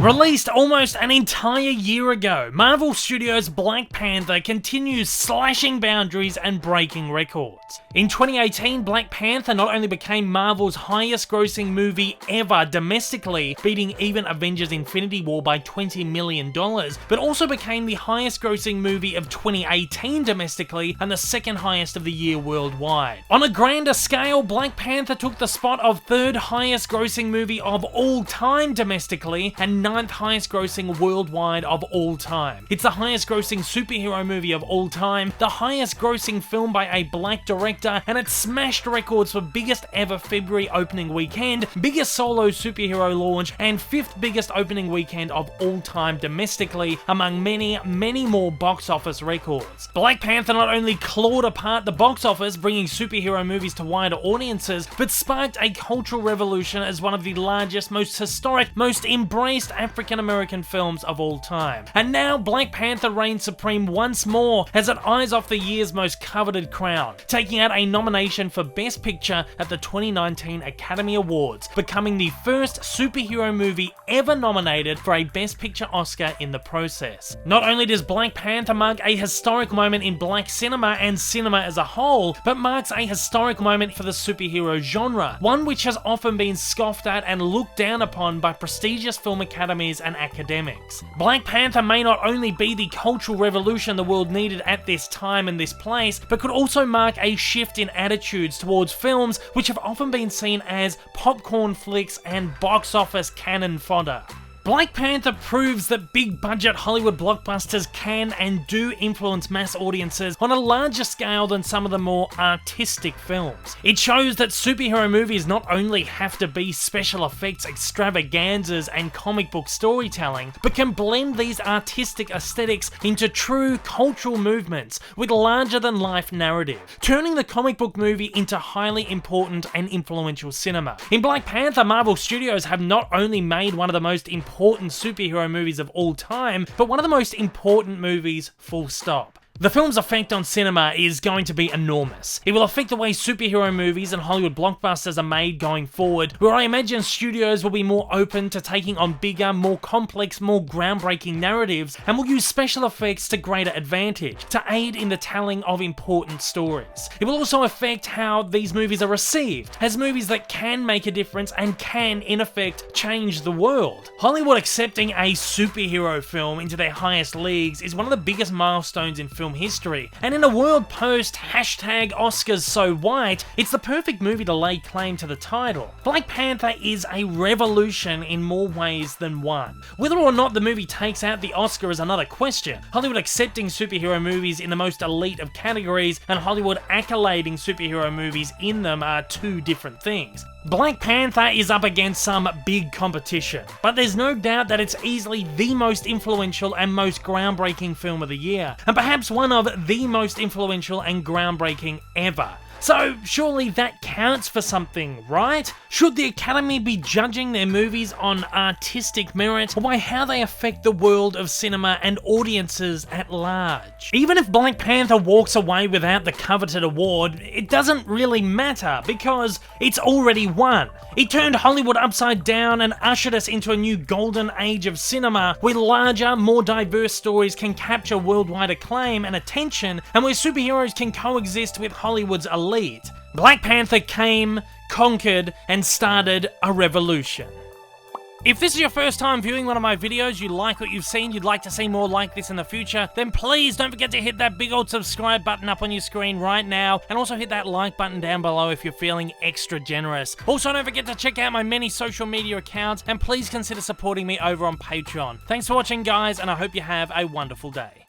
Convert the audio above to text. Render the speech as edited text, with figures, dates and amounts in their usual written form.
Released almost an entire year ago, Marvel Studios' Black Panther continues slashing boundaries and breaking records. In 2018, Black Panther not only became Marvel's highest grossing movie ever domestically, beating even Avengers Infinity War by $20 million, but also became the highest grossing movie of 2018 domestically and the second highest of the year worldwide. On a grander scale, Black Panther took the spot of third highest grossing movie of all time domestically and ninth highest grossing worldwide of all time. It's the highest grossing superhero movie of all time, the highest grossing film by a black director, and it smashed records for biggest ever February opening weekend, biggest solo superhero launch, and fifth biggest opening weekend of all time domestically, among many, many more box office records. Black Panther not only clawed apart the box office, bringing superhero movies to wider audiences, but sparked a cultural revolution as one of the largest, most historic, most embraced African-American films of all time. And now Black Panther reigns supreme once more as it eyes off the year's most coveted crown, taking out a nomination for Best Picture at the 2019 Academy Awards, becoming the first superhero movie ever nominated for a Best Picture Oscar in the process. Not only does Black Panther mark a historic moment in black cinema and cinema as a whole, but marks a historic moment for the superhero genre, one which has often been scoffed at and looked down upon by prestigious film academies and academics. Black Panther may not only be the cultural revolution the world needed at this time and this place, but could also mark a shift in attitudes towards films which have often been seen as popcorn flicks and box office cannon fodder. Black Panther proves that big-budget Hollywood blockbusters can and do influence mass audiences on a larger scale than some of the more artistic films. It shows that superhero movies not only have to be special effects extravaganzas and comic book storytelling, but can blend these artistic aesthetics into true cultural movements with larger-than-life narrative, turning the comic book movie into highly important and influential cinema. In Black Panther, Marvel Studios have not only made one of the most important superhero movies of all time, but one of the most important movies, full stop. The film's effect on cinema is going to be enormous. It will affect the way superhero movies and Hollywood blockbusters are made going forward, where I imagine studios will be more open to taking on bigger, more complex, more groundbreaking narratives, and will use special effects to greater advantage, to aid in the telling of important stories. It will also affect how these movies are received, as movies that can make a difference and can, in effect, change the world. Hollywood accepting a superhero film into their highest leagues is one of the biggest milestones in film history, and in a world post #Oscars so white, it's the perfect movie to lay claim to the title. Black Panther is a revolution in more ways than one. Whether or not the movie takes out the Oscar is another question. Hollywood accepting superhero movies in the most elite of categories and Hollywood accolading superhero movies in them are two different things. Black Panther is up against some big competition, but there's no doubt that it's easily the most influential and most groundbreaking film of the year, and perhaps one of the most influential and groundbreaking ever. So surely that counts for something, right? Should the Academy be judging their movies on artistic merit or by how they affect the world of cinema and audiences at large? Even if Black Panther walks away without the coveted award, it doesn't really matter because it's already won. It turned Hollywood upside down and ushered us into a new golden age of cinema where larger, more diverse stories can capture worldwide acclaim and attention, and where superheroes can coexist with Hollywood's elite. Black Panther came, conquered, and started a revolution. If this is your first time viewing one of my videos, you like what you've seen, you'd like to see more like this in the future, then please don't forget to hit that big old subscribe button up on your screen right now, and also hit that like button down below if you're feeling extra generous. Also, don't forget to check out my many social media accounts, and please consider supporting me over on Patreon. Thanks for watching, guys, and I hope you have a wonderful day.